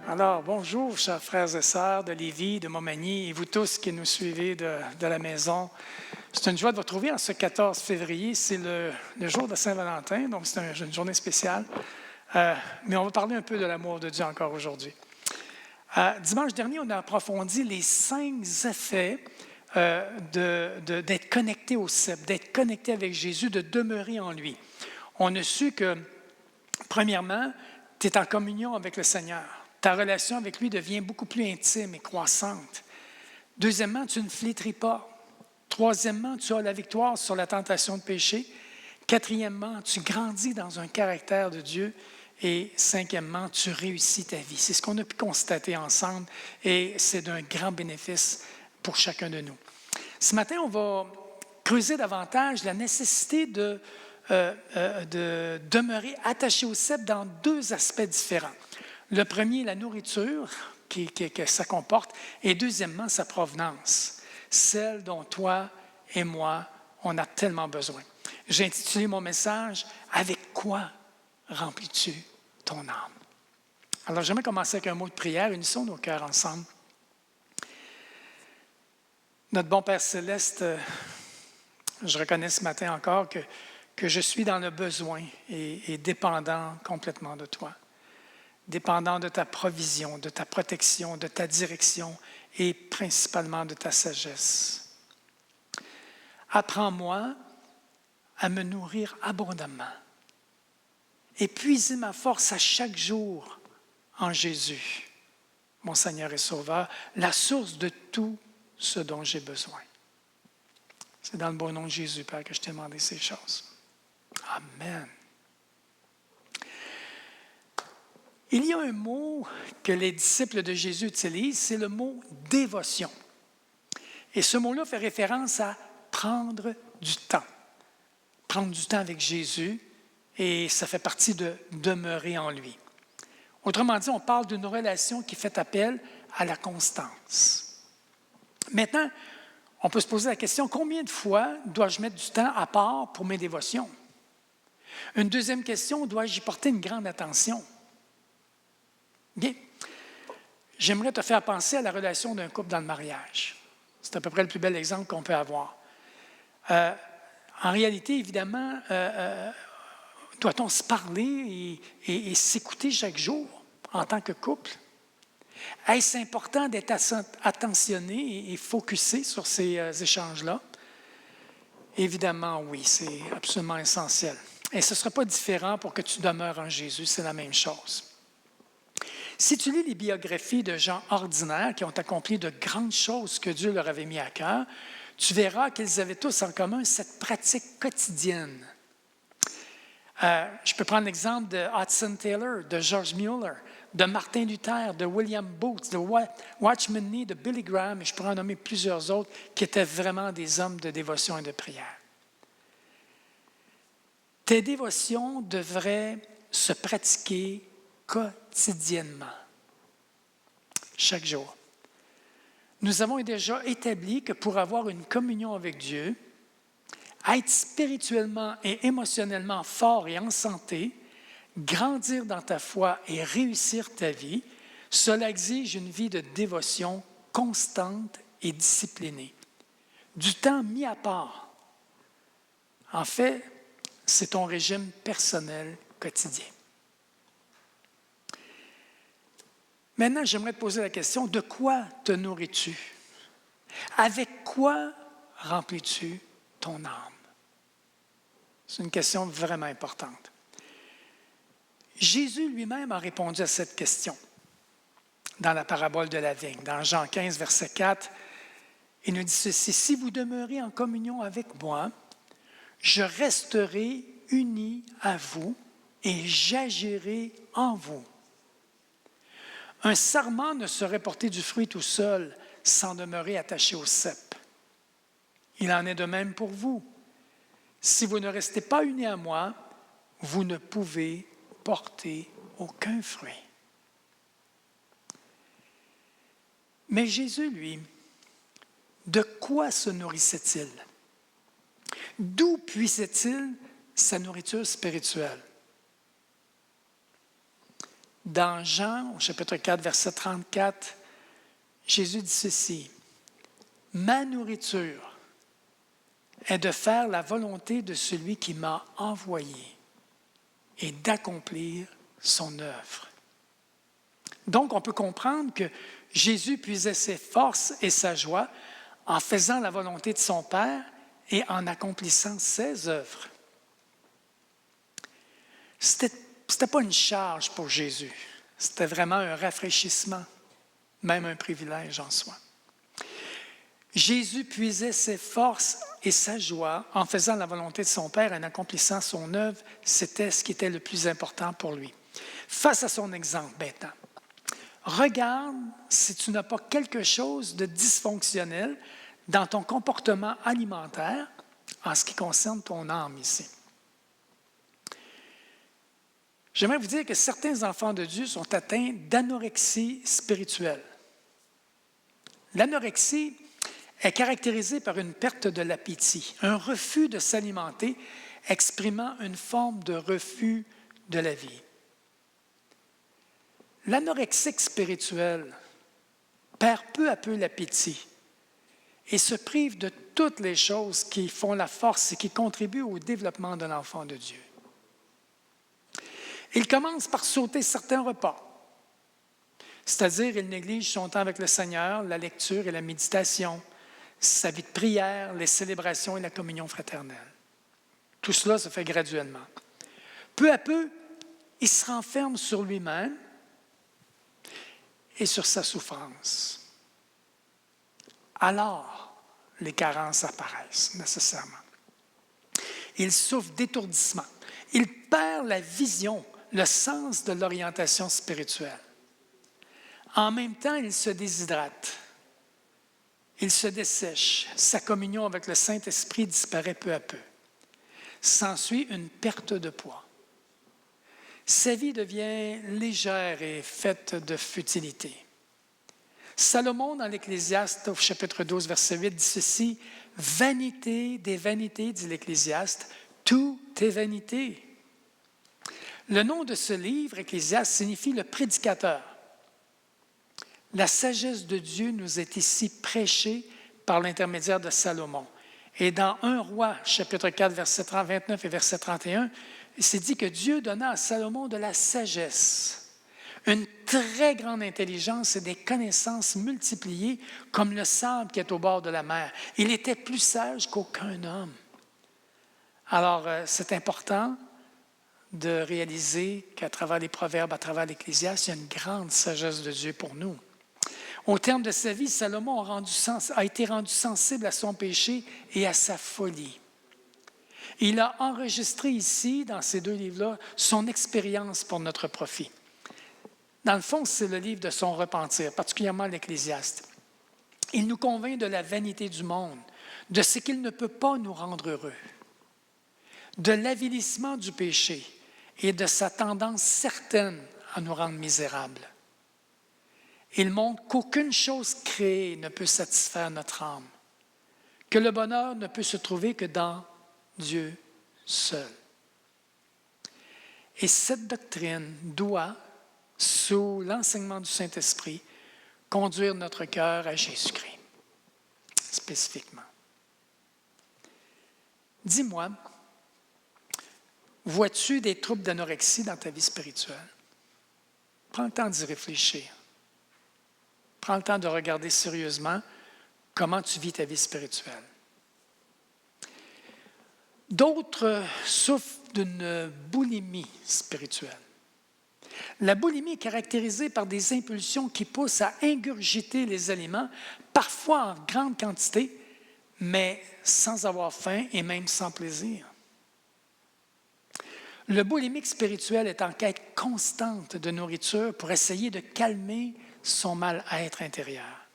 Alors, bonjour, chers frères et sœurs de Lévis, de Montmagny et vous tous qui nous suivez de la maison. C'est une joie de vous retrouver en ce 14 février. C'est le jour de Saint-Valentin, donc c'est une journée spéciale. Mais on va parler un peu de l'amour de Dieu encore aujourd'hui. Dimanche dernier, on a approfondi les 5 effets d'être connecté au cep, d'être connecté avec Jésus, de demeurer en lui. On a su que, premièrement, tu es en communion avec le Seigneur. Ta relation avec lui devient beaucoup plus intime et croissante. Deuxièmement, tu ne flétris pas. Troisièmement, tu as la victoire sur la tentation de péché. Quatrièmement, tu grandis dans un caractère de Dieu. Et cinquièmement, tu réussis ta vie. C'est ce qu'on a pu constater ensemble et c'est d'un grand bénéfice pour chacun de nous. Ce matin, on va creuser davantage la nécessité de demeurer attaché au cep dans 2 aspects différents. Le premier, la nourriture que ça comporte, et deuxièmement, sa provenance, celle dont toi et moi, on a tellement besoin. J'ai intitulé mon message « Avec quoi remplis-tu ton âme? » Alors, j'aimerais commencer avec un mot de prière. Unissons nos cœurs ensemble. Notre bon Père Céleste, je reconnais ce matin encore que je suis dans le besoin et dépendant complètement de toi. Dépendant de ta provision, de ta protection, de ta direction et principalement de ta sagesse. Apprends-moi à me nourrir abondamment et puiser ma force à chaque jour en Jésus, mon Seigneur et Sauveur, la source de tout ce dont j'ai besoin. C'est dans le beau nom de Jésus, Père, que je t'ai demandé ces choses. Amen. Il y a un mot que les disciples de Jésus utilisent, c'est le mot « dévotion ». Et ce mot-là fait référence à prendre du temps. Prendre du temps avec Jésus, et ça fait partie de demeurer en lui. Autrement dit, on parle d'une relation qui fait appel à la constance. Maintenant, on peut se poser la question, combien de fois dois-je mettre du temps à part pour mes dévotions? Une deuxième question, dois-je y porter une grande attention? Bien, j'aimerais te faire penser à la relation d'un couple dans le mariage. C'est à peu près le plus bel exemple qu'on peut avoir. En réalité, évidemment, doit-on se parler et s'écouter chaque jour en tant que couple? Est-ce important d'être attentionné et focusé sur ces échanges-là? Évidemment, oui, c'est absolument essentiel. Et ce ne sera pas différent pour que tu demeures en Jésus, c'est la même chose. Si tu lis les biographies de gens ordinaires qui ont accompli de grandes choses que Dieu leur avait mis à cœur, tu verras qu'ils avaient tous en commun cette pratique quotidienne. Je peux prendre l'exemple de Hudson Taylor, de George Mueller, de Martin Luther, de William Booth, de Watchman Nee, de Billy Graham, et je pourrais en nommer plusieurs autres qui étaient vraiment des hommes de dévotion et de prière. Tes dévotions devraient se pratiquer quotidiennement, chaque jour. Nous avons déjà établi que pour avoir une communion avec Dieu, être spirituellement et émotionnellement fort et en santé, grandir dans ta foi et réussir ta vie, cela exige une vie de dévotion constante et disciplinée. Du temps mis à part. En fait, c'est ton régime personnel quotidien. Maintenant, j'aimerais te poser la question, de quoi te nourris-tu? Avec quoi remplis-tu ton âme? C'est une question vraiment importante. Jésus lui-même a répondu à cette question dans la parabole de la vigne. Dans Jean 15, verset 4, il nous dit ceci, « Si vous demeurez en communion avec moi, je resterai uni à vous et j'agirai en vous. » Un sarment ne saurait porter du fruit tout seul sans demeurer attaché au cep. Il en est de même pour vous. Si vous ne restez pas unis à moi, vous ne pouvez porter aucun fruit. Mais Jésus, lui, de quoi se nourrissait-il? D'où puisait-il sa nourriture spirituelle? Dans Jean, au chapitre 4, verset 34, Jésus dit ceci, « Ma nourriture est de faire la volonté de celui qui m'a envoyé et d'accomplir son œuvre. » Donc, on peut comprendre que Jésus puisait ses forces et sa joie en faisant la volonté de son Père et en accomplissant ses œuvres. C'était pas une charge pour Jésus, c'était vraiment un rafraîchissement, même un privilège en soi. Jésus puisait ses forces et sa joie en faisant la volonté de son Père et en accomplissant son œuvre. C'était ce qui était le plus important pour lui. Face à son exemple maintenant, regarde si tu n'as pas quelque chose de dysfonctionnel dans ton comportement alimentaire en ce qui concerne ton âme ici. J'aimerais vous dire que certains enfants de Dieu sont atteints d'anorexie spirituelle. L'anorexie est caractérisée par une perte de l'appétit, un refus de s'alimenter, exprimant une forme de refus de la vie. L'anorexique spirituel perd peu à peu l'appétit et se prive de toutes les choses qui font la force et qui contribuent au développement de l'enfant de Dieu. Il commence par sauter certains repas, c'est-à-dire il néglige son temps avec le Seigneur, la lecture et la méditation, sa vie de prière, les célébrations et la communion fraternelle. Tout cela se fait graduellement. Peu à peu, il se renferme sur lui-même et sur sa souffrance. Alors, les carences apparaissent nécessairement. Il souffre d'étourdissement. Il perd la vision, le sens de l'orientation spirituelle. En même temps, il se déshydrate. Il se dessèche. Sa communion avec le Saint-Esprit disparaît peu à peu. S'ensuit une perte de poids. Sa vie devient légère et faite de futilité. Salomon, dans l'Ecclésiaste, au chapitre 12, verset 8, dit ceci, « Vanité des vanités, dit l'Ecclésiaste, tout est vanité. » Le nom de ce livre, Ecclésiaste, signifie le prédicateur. La sagesse de Dieu nous est ici prêchée par l'intermédiaire de Salomon. Et dans 1 Roi, chapitre 4, verset 29 et verset 31, il s'est dit que Dieu donna à Salomon de la sagesse, une très grande intelligence et des connaissances multipliées comme le sable qui est au bord de la mer. Il était plus sage qu'aucun homme. Alors, c'est important de réaliser qu'à travers les proverbes, à travers l'Ecclésiaste, il y a une grande sagesse de Dieu pour nous. Au terme de sa vie, Salomon a été rendu sensible à son péché et à sa folie. Il a enregistré ici, dans ces deux livres-là, son expérience pour notre profit. Dans le fond, c'est le livre de son repentir, particulièrement l'Ecclésiaste. Il nous convainc de la vanité du monde, de ce qu'il ne peut pas nous rendre heureux, de l'avilissement du péché et de sa tendance certaine à nous rendre misérables. Il montre qu'aucune chose créée ne peut satisfaire notre âme, que le bonheur ne peut se trouver que dans Dieu seul. Et cette doctrine doit, sous l'enseignement du Saint-Esprit, conduire notre cœur à Jésus-Christ, spécifiquement. Dis-moi, vois-tu des troubles d'anorexie dans ta vie spirituelle? Prends le temps d'y réfléchir. Prends le temps de regarder sérieusement comment tu vis ta vie spirituelle. D'autres souffrent d'une boulimie spirituelle. La boulimie est caractérisée par des impulsions qui poussent à ingurgiter les aliments, parfois en grande quantité, mais sans avoir faim et même sans plaisir. Le boulimique spirituel est en quête constante de nourriture pour essayer de calmer son mal-être intérieur.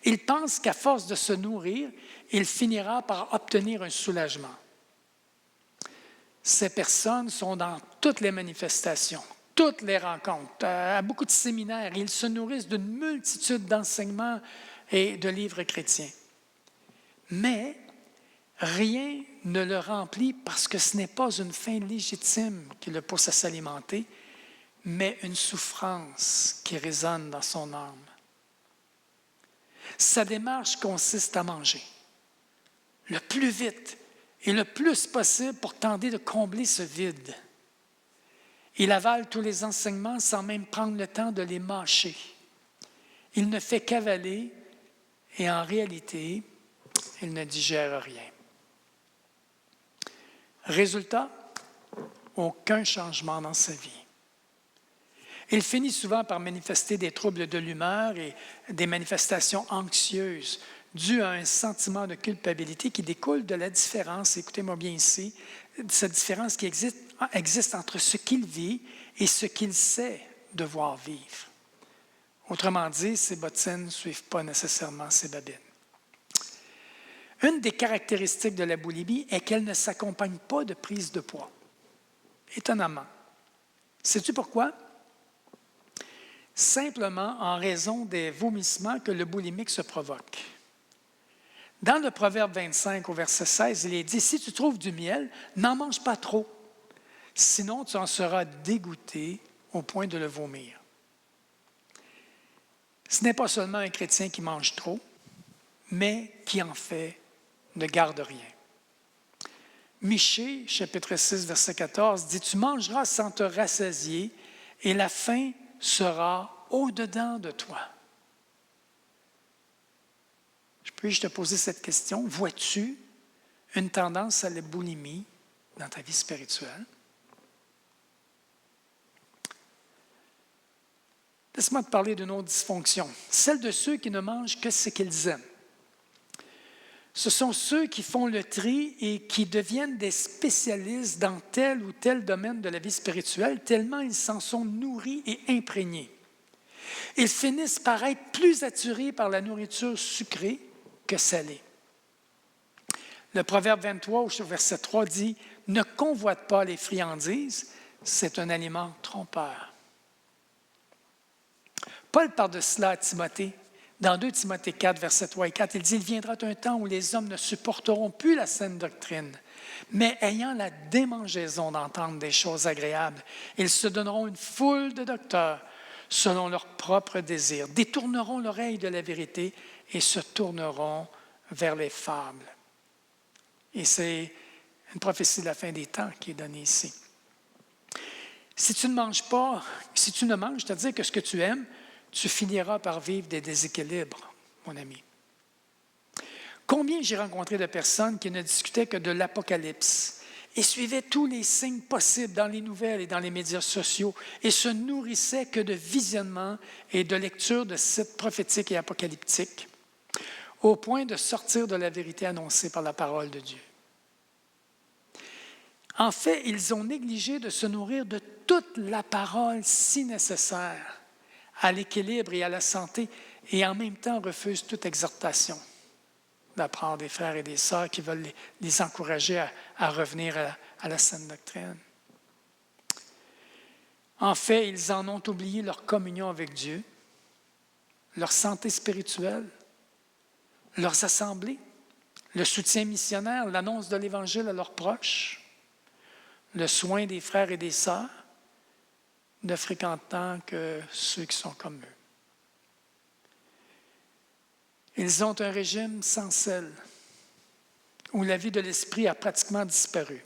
Il pense qu'à force de se nourrir, il finira par obtenir un soulagement. Ces personnes sont dans toutes les manifestations, toutes les rencontres, à beaucoup de séminaires. Ils se nourrissent d'une multitude d'enseignements et de livres chrétiens. Mais rien ne le remplit parce que ce n'est pas une fin légitime qui le pousse à s'alimenter, mais une souffrance qui résonne dans son âme. Sa démarche consiste à manger le plus vite et le plus possible pour tenter de combler ce vide. Il avale tous les enseignements sans même prendre le temps de les mâcher. Il ne fait qu'avaler et en réalité, il ne digère rien. Résultat, aucun changement dans sa vie. Il finit souvent par manifester des troubles de l'humeur et des manifestations anxieuses dues à un sentiment de culpabilité qui découle de la différence, écoutez-moi bien ici, cette différence qui existe entre ce qu'il vit et ce qu'il sait devoir vivre. Autrement dit, ses bottines ne suivent pas nécessairement ses babines. Une des caractéristiques de la boulimie est qu'elle ne s'accompagne pas de prise de poids. Étonnamment. Sais-tu pourquoi? Simplement en raison des vomissements que le boulimique se provoque. Dans le Proverbe 25, au verset 16, il est dit « Si tu trouves du miel, n'en mange pas trop, sinon tu en seras dégoûté au point de le vomir. » Ce n'est pas seulement un chrétien qui mange trop, mais qui en fait ne garde rien. Michée, chapitre 6, verset 14, dit « Tu mangeras sans te rassasier, et la faim sera au-dedans de toi. » Puis-je te poser cette question? Vois-tu une tendance à la boulimie dans ta vie spirituelle? Laisse-moi te parler d'une autre dysfonction, celle de ceux qui ne mangent que ce qu'ils aiment. Ce sont ceux qui font le tri et qui deviennent des spécialistes dans tel ou tel domaine de la vie spirituelle, tellement ils s'en sont nourris et imprégnés. Ils finissent par être plus attirés par la nourriture sucrée que salée. Le Proverbe 23, au verset 3, dit « Ne convoite pas les friandises, c'est un aliment trompeur. » Paul parle de cela à Timothée. Dans 2 Timothée 4, versets 3 et 4, il dit « Il viendra un temps où les hommes ne supporteront plus la saine doctrine, mais ayant la démangeaison d'entendre des choses agréables, ils se donneront une foule de docteurs selon leurs propres désirs, détourneront l'oreille de la vérité et se tourneront vers les fables. » Et c'est une prophétie de la fin des temps qui est donnée ici. Si tu ne manges pas, c'est-à-dire que ce que tu aimes, tu finiras par vivre des déséquilibres, mon ami. Combien j'ai rencontré de personnes qui ne discutaient que de l'Apocalypse et suivaient tous les signes possibles dans les nouvelles et dans les médias sociaux et se nourrissaient que de visionnements et de lectures de sites prophétiques et apocalyptiques, au point de sortir de la vérité annoncée par la parole de Dieu. En fait, ils ont négligé de se nourrir de toute la parole si nécessaire à l'équilibre et à la santé, et en même temps refusent toute exhortation d'apprendre des frères et des sœurs qui veulent les encourager à revenir à la saine doctrine. En fait, ils en ont oublié leur communion avec Dieu, leur santé spirituelle, leurs assemblées, le soutien missionnaire, l'annonce de l'Évangile à leurs proches, le soin des frères et des sœurs, ne fréquentant que ceux qui sont comme eux. Ils ont un régime sans sel, où la vie de l'esprit a pratiquement disparu.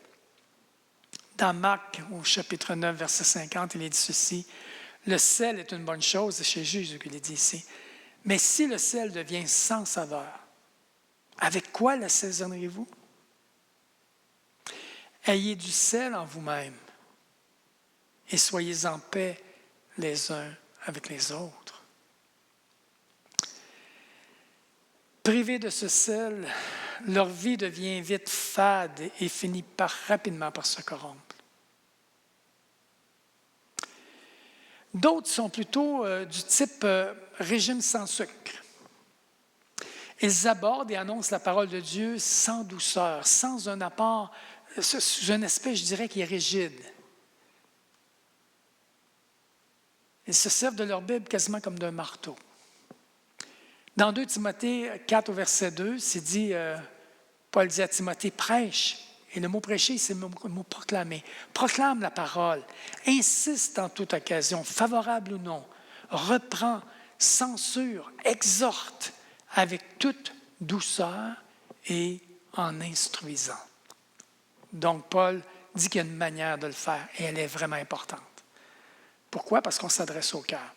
Dans Marc, au chapitre 9, verset 50, il est dit ceci, « Le sel est une bonne chose », c'est chez Jésus qu'il est dit ici, « mais si le sel devient sans saveur, avec quoi l'assaisonnerez-vous? Ayez du sel en vous-même et soyez en paix les uns avec les autres. » Privés de ce sel, leur vie devient vite fade et finit rapidement par se corrompre. D'autres sont plutôt du type régime sans sucre. Ils abordent et annoncent la parole de Dieu sans douceur, sans un apport, sous un aspect, je dirais, qui est rigide. Ils se servent de leur Bible quasiment comme d'un marteau. Dans 2 Timothée 4, au verset 2, c'est dit, Paul dit à Timothée, « Prêche Et le mot prêcher, c'est le mot proclamer. Proclame la parole. Insiste en toute occasion, favorable ou non. Reprend, censure, exhorte avec toute douceur et en instruisant. Donc, Paul dit qu'il y a une manière de le faire et elle est vraiment importante. Pourquoi? Parce qu'on s'adresse au cœur.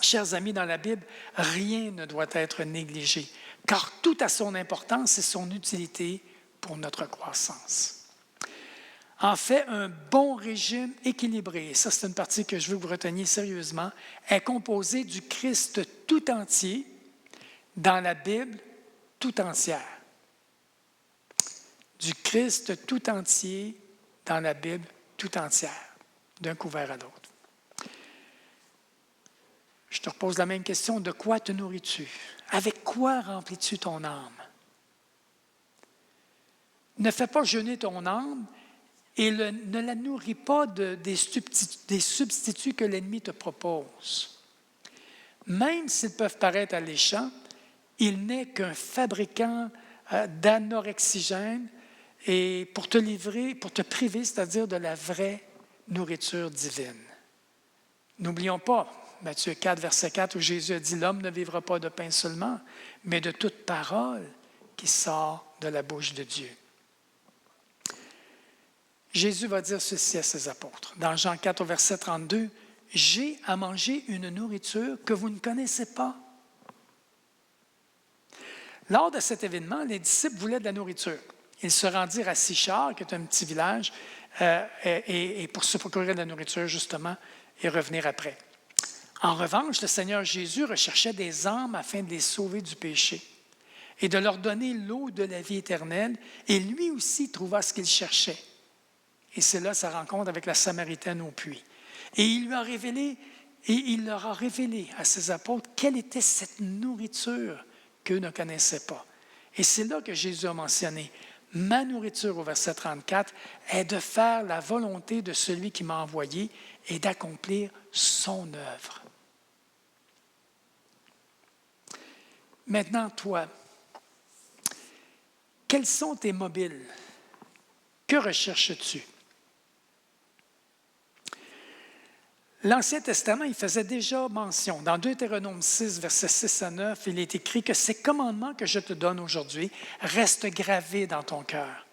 Chers amis, dans la Bible, rien ne doit être négligé, car tout a son importance et son utilité pour notre croissance. En fait, un bon régime équilibré, et ça c'est une partie que je veux que vous reteniez sérieusement, est composé du Christ tout entier dans la Bible tout entière. Du Christ tout entier dans la Bible tout entière, d'un couvert à l'autre. Je te repose la même question, de quoi te nourris-tu? Avec quoi remplis-tu ton âme? Ne fais pas jeûner ton âme et ne la nourris pas des substituts que l'ennemi te propose. Même s'ils peuvent paraître alléchants, il n'est qu'un fabricant d'anorexigène et pour te priver, c'est-à-dire de la vraie nourriture divine. N'oublions pas, Matthieu 4, verset 4, où Jésus a dit « L'homme ne vivra pas de pain seulement, mais de toute parole qui sort de la bouche de Dieu. » Jésus va dire ceci à ses apôtres. Dans Jean 4, au verset 32, « J'ai à manger une nourriture que vous ne connaissez pas. » Lors de cet événement, les disciples voulaient de la nourriture. Ils se rendirent à Sychar, qui est un petit village, et pour se procurer de la nourriture, justement, et revenir après. En revanche, le Seigneur Jésus recherchait des âmes afin de les sauver du péché et de leur donner l'eau de la vie éternelle, et lui aussi trouva ce qu'il cherchait. Et c'est là sa rencontre avec la Samaritaine au puits. Et il leur a révélé à ses apôtres quelle était cette nourriture qu'eux ne connaissaient pas. Et c'est là que Jésus a mentionné « Ma nourriture » au verset 34 est de faire la volonté de celui qui m'a envoyé et d'accomplir son œuvre. Maintenant, toi, quels sont tes mobiles? Que recherches-tu? L'Ancien Testament, il faisait déjà mention. Dans Deutéronome 6, versets 6 à 9, il est écrit que ces commandements que je te donne aujourd'hui restent gravés dans ton cœur.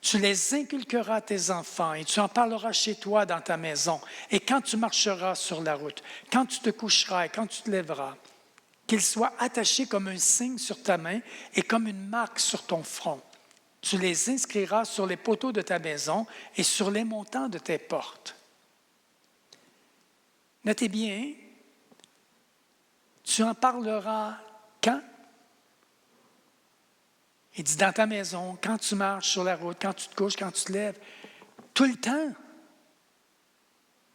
Tu les inculqueras à tes enfants et tu en parleras chez toi dans ta maison et quand tu marcheras sur la route, quand tu te coucheras et quand tu te lèveras, qu'ils soient attachés comme un signe sur ta main et comme une marque sur ton front. Tu les inscriras sur les poteaux de ta maison et sur les montants de tes portes. Notez bien, tu en parleras quand? Il dit dans ta maison, quand tu marches sur la route, quand tu te couches, quand tu te lèves, tout le temps.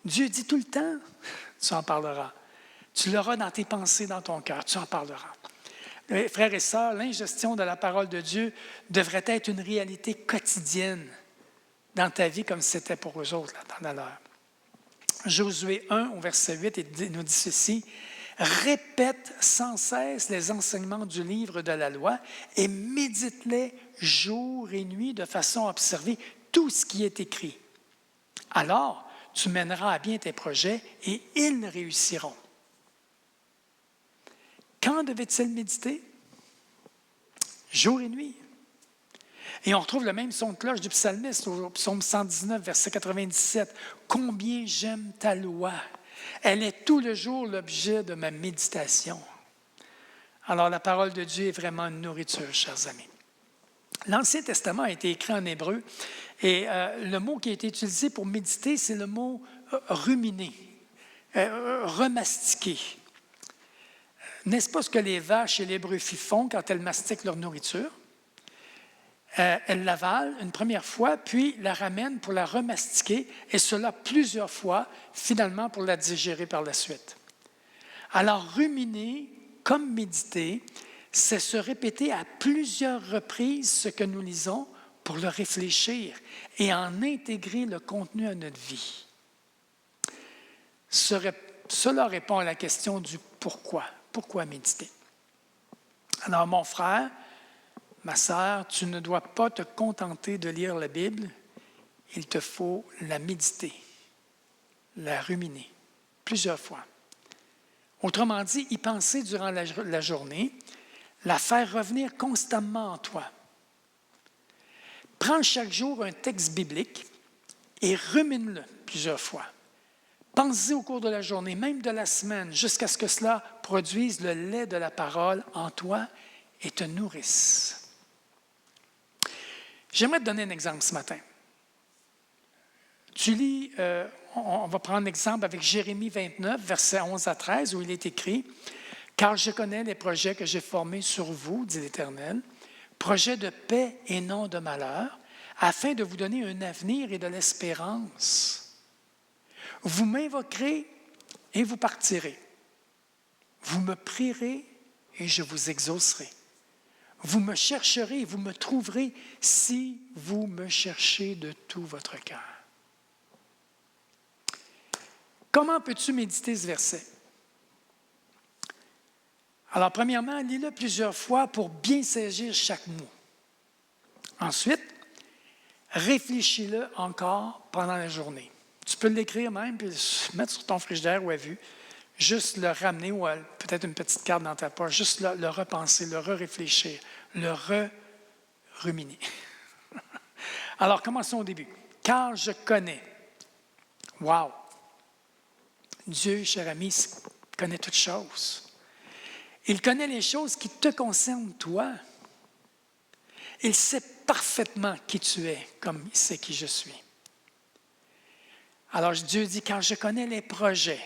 Dieu dit tout le temps, tu en parleras. Tu l'auras dans tes pensées, dans ton cœur, tu en parleras. Frères et sœurs, l'ingestion de la parole de Dieu devrait être une réalité quotidienne dans ta vie comme c'était pour eux autres, là, dans la leur. Josué 1, au verset 8, il nous dit ceci, « Répète sans cesse les enseignements du livre de la loi et médite-les jour et nuit de façon à observer tout ce qui est écrit. Alors, tu mèneras à bien tes projets et ils réussiront. » Quand devait-il méditer? Jour et nuit. Et on retrouve le même son de cloche du psalmiste au psaume 119, verset 97. « Combien j'aime ta loi! Elle est tout le jour l'objet de ma méditation. » Alors, la parole de Dieu est vraiment une nourriture, chers amis. L'Ancien Testament a été écrit en hébreu et le mot qui a été utilisé pour méditer, c'est le mot ruminer, remastiquer. N'est-ce pas ce que les vaches et les brebis font quand elles mastiquent leur nourriture? Elles l'avalent une première fois, puis la ramènent pour la remastiquer, et cela plusieurs fois, finalement pour la digérer par la suite. Alors, ruminer, comme méditer, c'est se répéter à plusieurs reprises ce que nous lisons pour le réfléchir et en intégrer le contenu à notre vie. Cela répond à la question du pourquoi. Pourquoi méditer? Alors, mon frère, ma sœur, tu ne dois pas te contenter de lire la Bible, il te faut la méditer, la ruminer, plusieurs fois. Autrement dit, y penser durant la journée, la faire revenir constamment en toi. Prends chaque jour un texte biblique et rumine-le plusieurs fois. Pense-y au cours de la journée, même de la semaine, jusqu'à ce que cela produise le lait de la parole en toi et te nourrisse. J'aimerais te donner un exemple ce matin. Tu lis, on va prendre l'exemple avec Jérémie 29, versets 11 à 13, où il est écrit « Car je connais les projets que j'ai formés sur vous, dit l'Éternel, projets de paix et non de malheur, afin de vous donner un avenir et de l'espérance. Vous m'invoquerez et vous partirez. Vous me prierez et je vous exaucerai. Vous me chercherez et vous me trouverez si vous me cherchez de tout votre cœur. » Comment peux-tu méditer ce verset? Alors, premièrement, lis-le plusieurs fois pour bien saisir chaque mot. Ensuite, réfléchis-le encore pendant la journée. Tu peux l'écrire même, puis le mettre sur ton frigidaire ou à vue, juste le ramener ou peut-être une petite carte dans ta poche, juste le repenser, le réfléchir, le ruminer. Alors, commençons au début. Car je connais. Wow! Dieu, cher ami, connaît toutes choses. Il connaît les choses qui te concernent, toi. Il sait parfaitement qui tu es, comme il sait qui je suis. Alors Dieu dit, quand je connais les projets,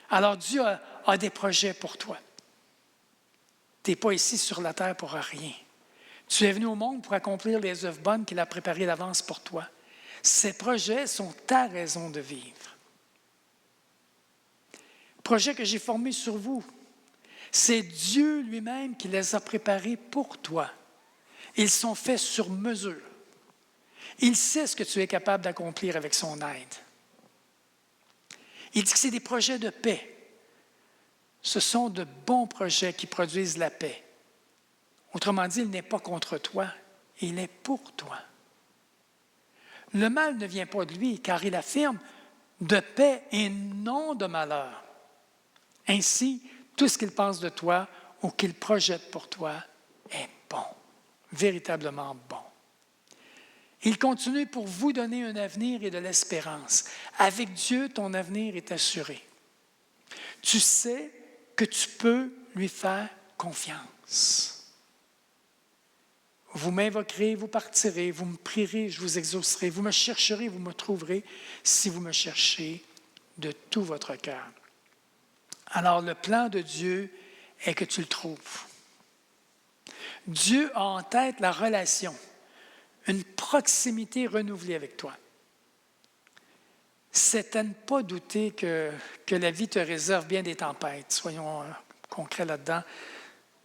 alors Dieu a des projets pour toi. Tu n'es pas ici sur la terre pour rien. Tu es venu au monde pour accomplir les œuvres bonnes qu'il a préparées d'avance pour toi. Ces projets sont ta raison de vivre. Projets que j'ai formés sur vous, c'est Dieu lui-même qui les a préparés pour toi. Ils sont faits sur mesure. Il sait ce que tu es capable d'accomplir avec son aide. Il dit que c'est des projets de paix. Ce sont de bons projets qui produisent la paix. Autrement dit, il n'est pas contre toi, il est pour toi. Le mal ne vient pas de lui, car il affirme de paix et non de malheur. Ainsi, tout ce qu'il pense de toi ou qu'il projette pour toi est bon, véritablement bon. Il continue pour vous donner un avenir et de l'espérance. Avec Dieu, ton avenir est assuré. Tu sais que tu peux lui faire confiance. Vous m'invoquerez, vous partirez, vous me prierez, je vous exaucerai. Vous me chercherez, vous me trouverez, si vous me cherchez de tout votre cœur. Alors, le plan de Dieu est que tu le trouves. Dieu a en tête la relation, une proximité renouvelée avec toi. C'est à ne pas douter que la vie te réserve bien des tempêtes, soyons concrets là-dedans.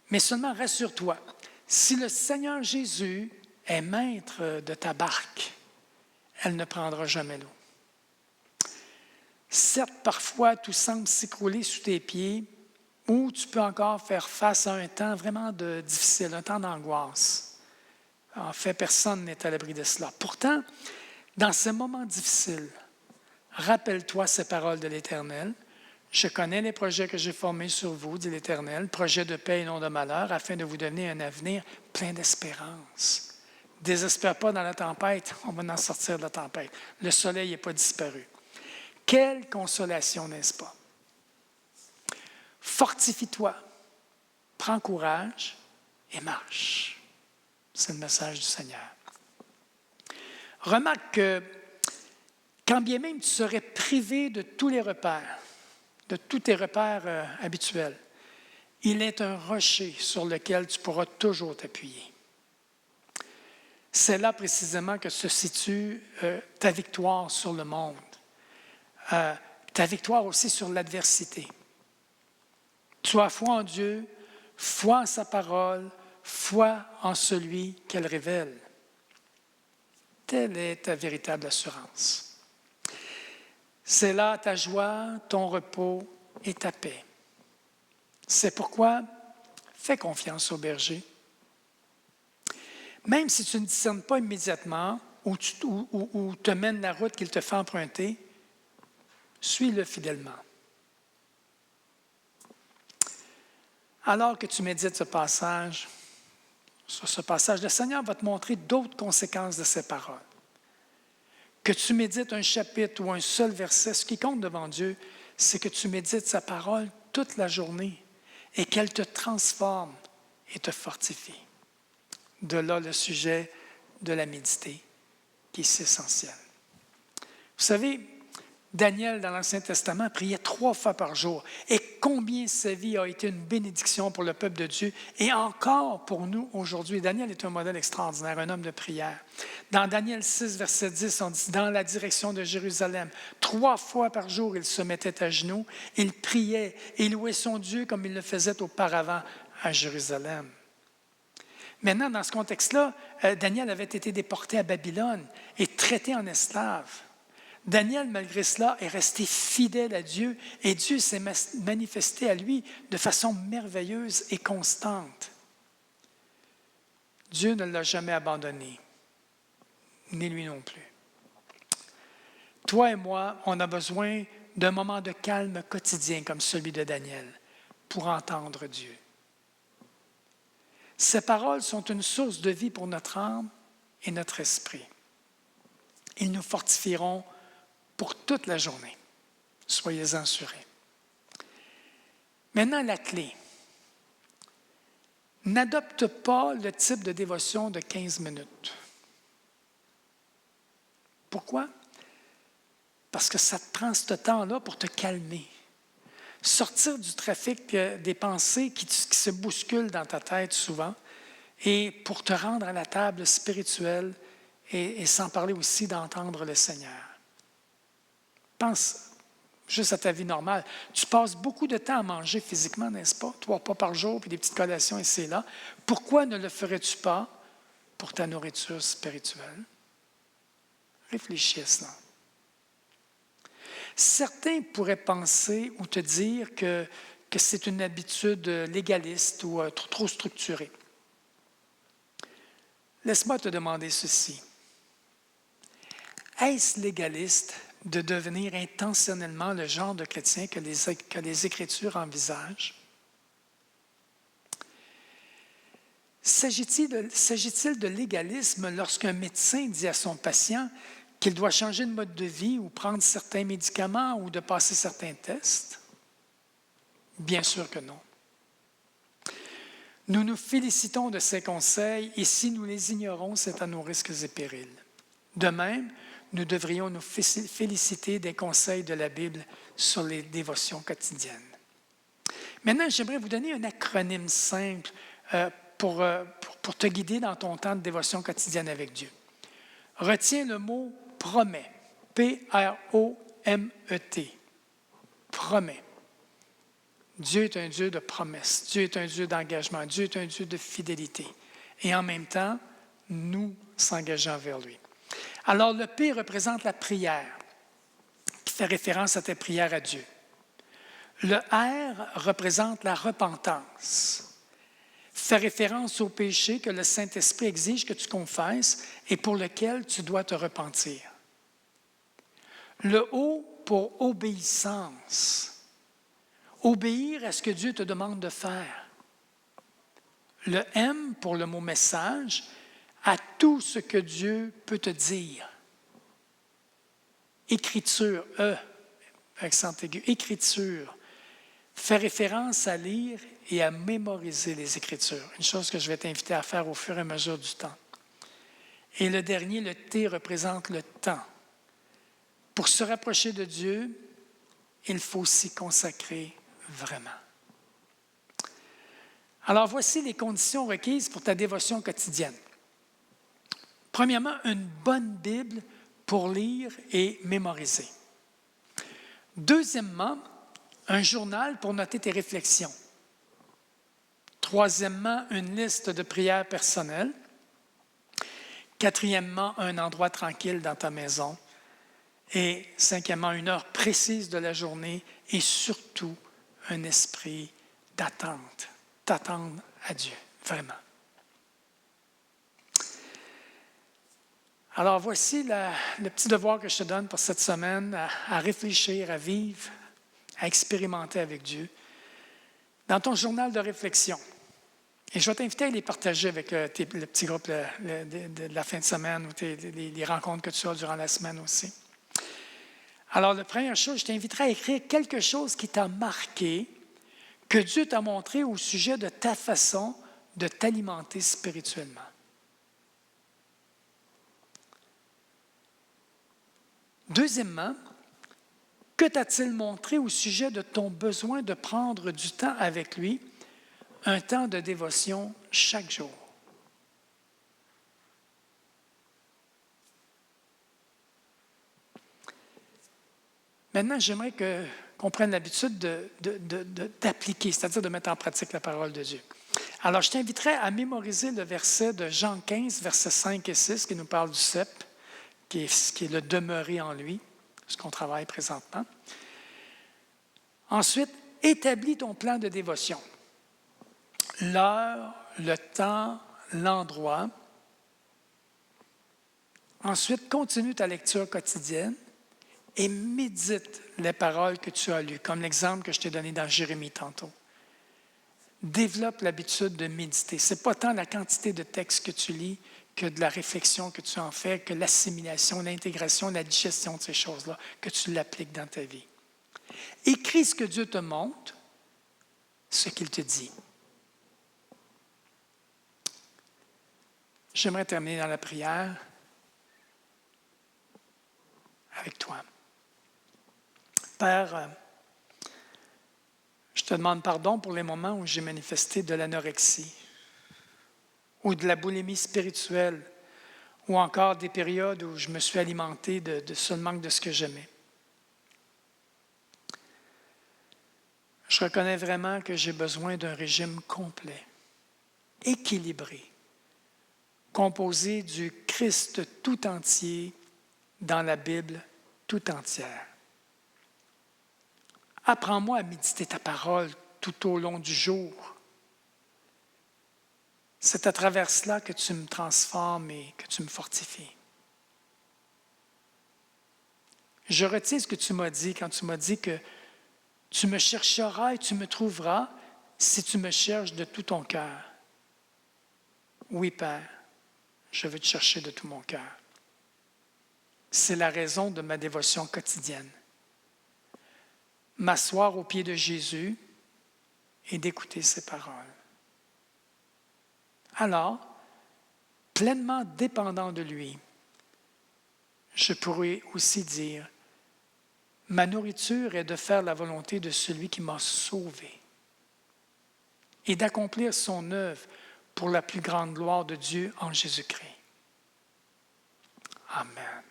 Mais seulement rassure-toi, si le Seigneur Jésus est maître de ta barque, elle ne prendra jamais l'eau. Certes, parfois, tout semble s'écrouler sous tes pieds, ou tu peux encore faire face à un temps vraiment difficile, un temps d'angoisse. En fait, personne n'est à l'abri de cela. Pourtant, dans ces moments difficiles, rappelle-toi ces paroles de l'Éternel. Je connais les projets que j'ai formés sur vous, dit l'Éternel, projets de paix et non de malheur, afin de vous donner un avenir plein d'espérance. Désespère pas dans la tempête, on va en sortir de la tempête. Le soleil n'est pas disparu. Quelle consolation, n'est-ce pas? Fortifie-toi, prends courage et marche. C'est le message du Seigneur. Remarque que quand bien même tu serais privé de tous les repères, de tous tes repères habituels, il est un rocher sur lequel tu pourras toujours t'appuyer. C'est là précisément que se situe ta victoire sur le monde. Ta victoire aussi sur l'adversité. Tu as foi en Dieu, foi en sa parole, foi en celui qu'elle révèle. Telle est ta véritable assurance. C'est là ta joie, ton repos et ta paix. C'est pourquoi fais confiance au berger. Même si tu ne discernes pas immédiatement ou te mène la route qu'il te fait emprunter, suis-le fidèlement. Alors que tu médites sur ce passage, le Seigneur va te montrer d'autres conséquences de ses paroles. Que tu médites un chapitre ou un seul verset, ce qui compte devant Dieu, c'est que tu médites sa parole toute la journée et qu'elle te transforme et te fortifie. De là le sujet de la méditer, qui est si essentiel. Vous savez, Daniel, dans l'Ancien Testament, priait 3 fois par jour. Et combien sa vie a été une bénédiction pour le peuple de Dieu et encore pour nous aujourd'hui. Daniel est un modèle extraordinaire, un homme de prière. Dans Daniel 6, verset 10, on dit « Dans la direction de Jérusalem, 3 fois par jour, il se mettait à genoux, il priait et louait son Dieu comme il le faisait auparavant à Jérusalem. » Maintenant, dans ce contexte-là, Daniel avait été déporté à Babylone et traité en esclave. Daniel, malgré cela, est resté fidèle à Dieu et Dieu s'est manifesté à lui de façon merveilleuse et constante. Dieu ne l'a jamais abandonné, ni lui non plus. Toi et moi, on a besoin d'un moment de calme quotidien comme celui de Daniel pour entendre Dieu. Ces paroles sont une source de vie pour notre âme et notre esprit. Ils nous fortifieront pour toute la journée. Soyez-en assurés. Maintenant, la clé. N'adopte pas le type de dévotion de 15 minutes. Pourquoi? Parce que ça te prend ce temps-là pour te calmer. Sortir du trafic des pensées qui se bousculent dans ta tête souvent et pour te rendre à la table spirituelle et sans parler aussi d'entendre le Seigneur. Pense juste à ta vie normale. Tu passes beaucoup de temps à manger physiquement, n'est-ce pas? 3 repas par jour, puis des petites collations ici et là. Pourquoi ne le ferais-tu pas pour ta nourriture spirituelle? Réfléchis à cela. Certains pourraient penser ou te dire que c'est une habitude légaliste ou trop structurée. Laisse-moi te demander ceci. Est-ce légaliste de devenir intentionnellement le genre de chrétien que les Écritures envisagent? S'agit-il de légalisme lorsqu'un médecin dit à son patient qu'il doit changer de mode de vie ou prendre certains médicaments ou de passer certains tests? Bien sûr que non. Nous nous félicitons de ces conseils et si nous les ignorons, c'est à nos risques et périls. De même, nous devrions nous féliciter des conseils de la Bible sur les dévotions quotidiennes. Maintenant, j'aimerais vous donner un acronyme simple pour te guider dans ton temps de dévotion quotidienne avec Dieu. Retiens le mot « promet », P-R-O-M-E-T, promet. Dieu est un Dieu de promesses, Dieu est un Dieu d'engagement, Dieu est un Dieu de fidélité. Et en même temps, nous s'engageons vers lui. Alors, le P représente la prière, qui fait référence à tes prières à Dieu. Le R représente la repentance, fait référence au péché que le Saint-Esprit exige que tu confesses et pour lequel tu dois te repentir. Le O pour obéissance. Obéir à ce que Dieu te demande de faire. Le M pour le mot message, à tout ce que Dieu peut te dire. Écriture, E, accent aigu, écriture, fait référence à lire et à mémoriser les Écritures, une chose que je vais t'inviter à faire au fur et à mesure du temps. Et le dernier, le T, représente le temps. Pour se rapprocher de Dieu, il faut s'y consacrer vraiment. Alors, voici les conditions requises pour ta dévotion quotidienne. Premièrement, une bonne Bible pour lire et mémoriser. Deuxièmement, un journal pour noter tes réflexions. Troisièmement, une liste de prières personnelles. Quatrièmement, un endroit tranquille dans ta maison. Et cinquièmement, une heure précise de la journée et surtout un esprit d'attente, t'attendre à Dieu, vraiment. Alors voici le petit devoir que je te donne pour cette semaine, à réfléchir, à vivre, à expérimenter avec Dieu. Dans ton journal de réflexion, et je vais t'inviter à les partager avec le petit groupe de la fin de semaine ou les rencontres que tu as durant la semaine aussi. Alors, la première chose, je t'inviterai à écrire quelque chose qui t'a marqué, que Dieu t'a montré au sujet de ta façon de t'alimenter spirituellement. Deuxièmement, que t'a-t-il montré au sujet de ton besoin de prendre du temps avec lui, un temps de dévotion chaque jour? Maintenant, j'aimerais qu'on prenne l'habitude d'appliquer, c'est-à-dire de mettre en pratique la parole de Dieu. Alors, je t'inviterai à mémoriser le verset de Jean 15, versets 5 et 6, qui nous parle du cep, qui est le demeurer en lui, ce qu'on travaille présentement. Ensuite, établis ton plan de dévotion. L'heure, le temps, l'endroit. Ensuite, continue ta lecture quotidienne et médite les paroles que tu as lues, comme l'exemple que je t'ai donné dans Jérémie tantôt. Développe l'habitude de méditer. Ce n'est pas tant la quantité de textes que tu lis que de la réflexion que tu en fais, que l'assimilation, l'intégration, la digestion de ces choses-là, que tu l'appliques dans ta vie. Écris ce que Dieu te montre, ce qu'il te dit. J'aimerais terminer dans la prière avec toi. Père, je te demande pardon pour les moments où j'ai manifesté de l'anorexie ou de la boulimie spirituelle ou encore des périodes où je me suis alimenté de seulement de ce que j'aimais. Je reconnais vraiment que j'ai besoin d'un régime complet, équilibré, composé du Christ tout entier dans la Bible tout entière. Apprends-moi à méditer ta parole tout au long du jour. C'est à travers cela que tu me transformes et que tu me fortifies. Je retiens ce que tu m'as dit quand tu m'as dit que tu me chercheras et tu me trouveras si tu me cherches de tout ton cœur. Oui, Père, je veux te chercher de tout mon cœur. C'est la raison de ma dévotion quotidienne. M'asseoir aux pieds de Jésus et d'écouter ses paroles. Alors, pleinement dépendant de lui, je pourrais aussi dire, ma nourriture est de faire la volonté de celui qui m'a sauvé et d'accomplir son œuvre pour la plus grande gloire de Dieu en Jésus-Christ. Amen.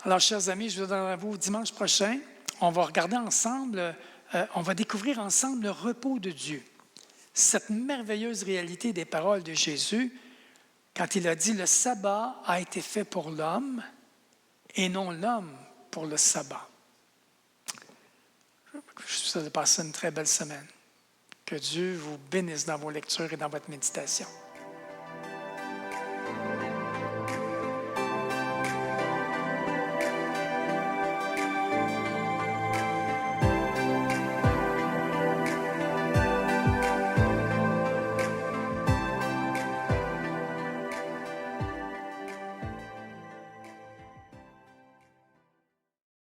Alors, chers amis, je vous donne rendez-vous dimanche prochain. On va regarder ensemble, on va découvrir ensemble le repos de Dieu. Cette merveilleuse réalité des paroles de Jésus, quand il a dit « Le sabbat a été fait pour l'homme et non l'homme pour le sabbat ». Je vous souhaite de passer une très belle semaine. Que Dieu vous bénisse dans vos lectures et dans votre méditation.